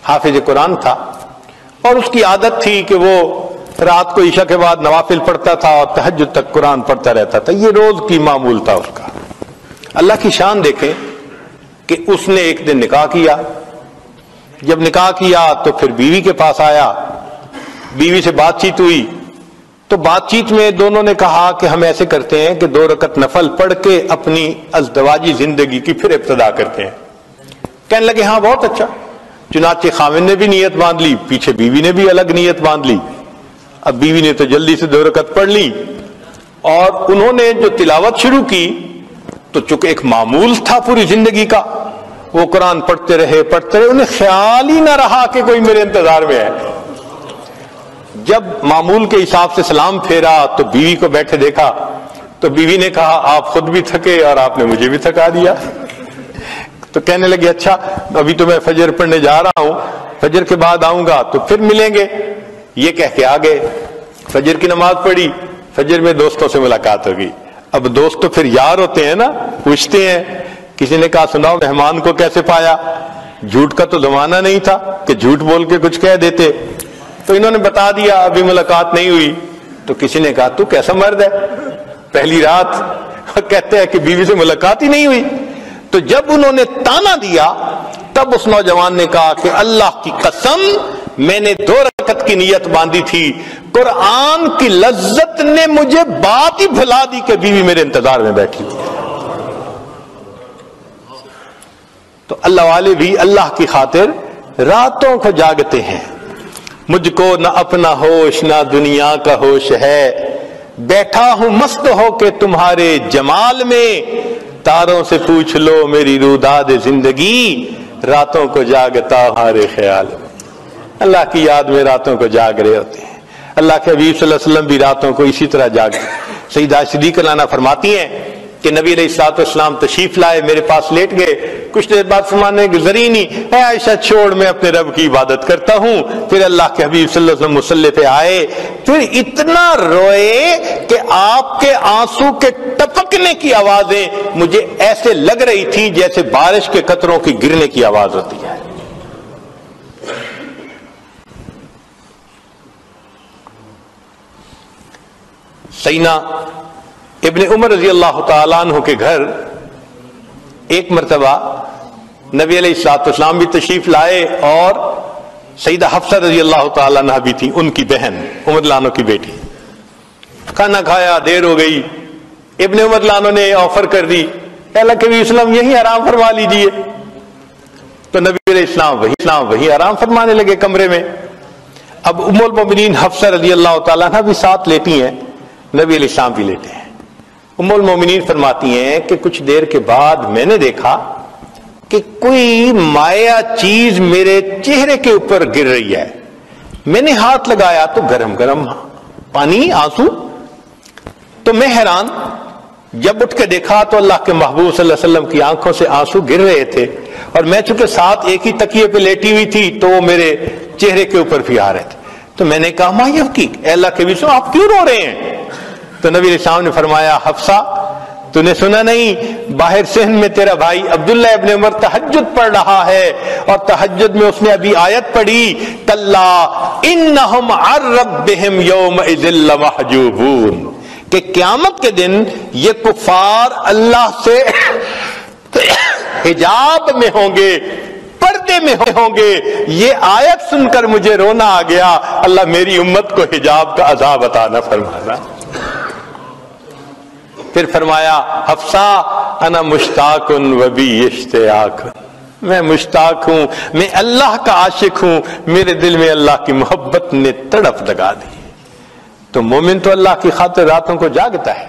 حافظ قرآن تھا، اور اس کی عادت تھی کہ وہ رات کو عشاء کے بعد نوافل پڑھتا تھا اور تہجد تک قرآن پڑھتا رہتا تھا، یہ روز کی معمول تھا اس کا۔ اللہ کی شان دیکھیں کہ اس نے ایک دن نکاح کیا، جب نکاح کیا تو پھر بیوی کے پاس آیا، بیوی سے بات چیت ہوئی، تو بات چیت میں دونوں نے کہا کہ ہم ایسے کرتے ہیں کہ 2 رکعت نفل پڑھ کے اپنی ازدواجی زندگی کی پھر ابتدا کرتے ہیں۔ کہنے لگے ہاں بہت اچھا، چنانچہ خاوند نے بھی نیت باندھ لی، پیچھے بیوی نے بھی الگ نیت باندھ لی۔ اب بیوی نے تو جلدی سے 2 رکعت پڑھ لی، اور انہوں نے جو تلاوت شروع کی تو چونکہ ایک معمول تھا پوری زندگی کا، وہ قرآن پڑھتے رہے، انہیں خیال ہی نہ رہا کہ کوئی میرے انتظار میں ہے۔ جب معمول کے حساب سے سلام پھیرا تو بیوی کو بیٹھے دیکھا تو بیوی نے کہا آپ خود بھی تھکے اور آپ نے مجھے بھی تھکا دیا۔ تو کہنے لگے اچھا ابھی تو میں فجر پڑھنے جا رہا ہوں، فجر کے بعد آؤں گا تو پھر ملیں گے۔ یہ کہہ کے آ گئے، فجر کی نماز پڑھی، فجر میں دوستوں سے ملاقات ہوگی۔ اب دوست تو پھر یار ہوتے ہیں نا، پوچھتے ہیں۔ کسی نے کہا سناؤ مہمان کو کیسے پایا؟ جھوٹ کا تو زمانہ نہیں تھا کہ جھوٹ بول کے کچھ کہہ دیتے، تو انہوں نے بتا دیا ابھی ملاقات نہیں ہوئی۔ تو کسی نے کہا تو کیسا مرد ہے، پہلی رات کہتے ہیں کہ بیوی سے ملاقات ہی نہیں ہوئی۔ تو جب انہوں نے تانا دیا تب اس نوجوان نے کہا کہ اللہ کی قسم میں نے 2 رکعت کی نیت باندھی تھی، قرآن کی لذت نے مجھے بات ہی بھلا دی کہ بیوی میرے انتظار میں بیٹھی ہوئی۔ تو اللہ والے بھی اللہ کی خاطر راتوں کو جاگتے ہیں۔ مجھ کو نہ اپنا ہوش نہ دنیا کا ہوش ہے، بیٹھا ہوں مست ہو کے تمہارے جمال میں، تاروں سے پوچھ لو میری روداد زندگی، راتوں کو جاگتا ہمارے خیال میں۔ اللہ کی یاد میں راتوں کو جاگ رہے ہوتے ہیں۔ اللہ کے حبیب صلی اللہ علیہ وسلم بھی راتوں کو اسی طرح جاگتے۔ سیدہ صدیقہ عنہا فرماتی ہیں کہ نبی علیہ الصلوۃ والسلام تشریف لائے، میرے پاس لیٹ گئے، کچھ دیر بعد فرمانے گزری نہیں، اے عائشہ چھوڑ میں اپنے رب کی عبادت کرتا ہوں۔ پھر اللہ کے حبیب صلی اللہ علیہ وسلم مصلی پہ آئے، پھر اتنا روئے کہ آپ کے آنسو کے ٹپکنے کی آوازیں مجھے ایسے لگ رہی تھی جیسے بارش کے قطروں کی گرنے کی آواز ہوتی ہے۔ سیدنا ابن عمر رضی اللہ تعالیٰ عنہ کے گھر ایک مرتبہ نبی علیہ الصلوۃ والسلام بھی تشریف لائے، اور سیدہ حفصہ رضی اللہ تعالیٰ عنہ بھی تھی، ان کی بہن عمر لانو کی بیٹی۔ کھانا کھایا، دیر ہو گئی، ابن عمر لانو نے آفر کر دی اللہ کے نبی وسلم یہی آرام فرما لیجئے۔ تو نبی علیہ السلام وہی آرام فرمانے لگے کمرے میں۔ اب ام المؤمنین حفصہ رضی اللہ تعالیٰ عنہ بھی ساتھ لیتی ہیں، نبی علیہ السلام بھی لیتے ہیں۔ ام المؤمنین فرماتی ہیں کہ کچھ دیر کے بعد میں نے دیکھا کہ کوئی مائع چیز میرے چہرے کے اوپر گر رہی ہے، میں نے ہاتھ لگایا تو گرم گرم پانی، آنسو۔ تو میں حیران، جب اٹھ کے دیکھا تو اللہ کے محبوب صلی اللہ علیہ وسلم کی آنکھوں سے آنسو گر رہے تھے، اور میں چونکہ ساتھ ایک ہی تکیے پہ لیٹی ہوئی تھی تو وہ میرے چہرے کے اوپر بھی آ رہے تھے۔ تو میں نے کہا ما یبکی، اے اللہ کے نبی آپ کیوں رو رہے ہیں؟ تو نبی علیہ السلام نے فرمایا حفصہ تو نے سنا نہیں، باہر صحن میں تیرا بھائی عبداللہ ابن عمر تہجد پڑھ رہا ہے، اور تہجد میں اس نے ابھی آیت پڑھی کلا انہم عن ربہم یومئذ لمحجوبون، کہ قیامت کے دن یہ کفار اللہ سے حجاب میں ہوں گے، پردے میں ہوں گے۔ یہ آیت سن کر مجھے رونا آ گیا، اللہ میری امت کو حجاب کا عذاب عطا نہ فرمانا۔ پھر فرمایا حفصہ انا مشتاق و بی اشتیاق، میں مشتاق ہوں، میں اللہ کا عاشق ہوں، میرے دل میں اللہ کی محبت نے تڑپ لگا دی۔ تو مومن تو اللہ کی خاطر راتوں کو جاگتا ہے۔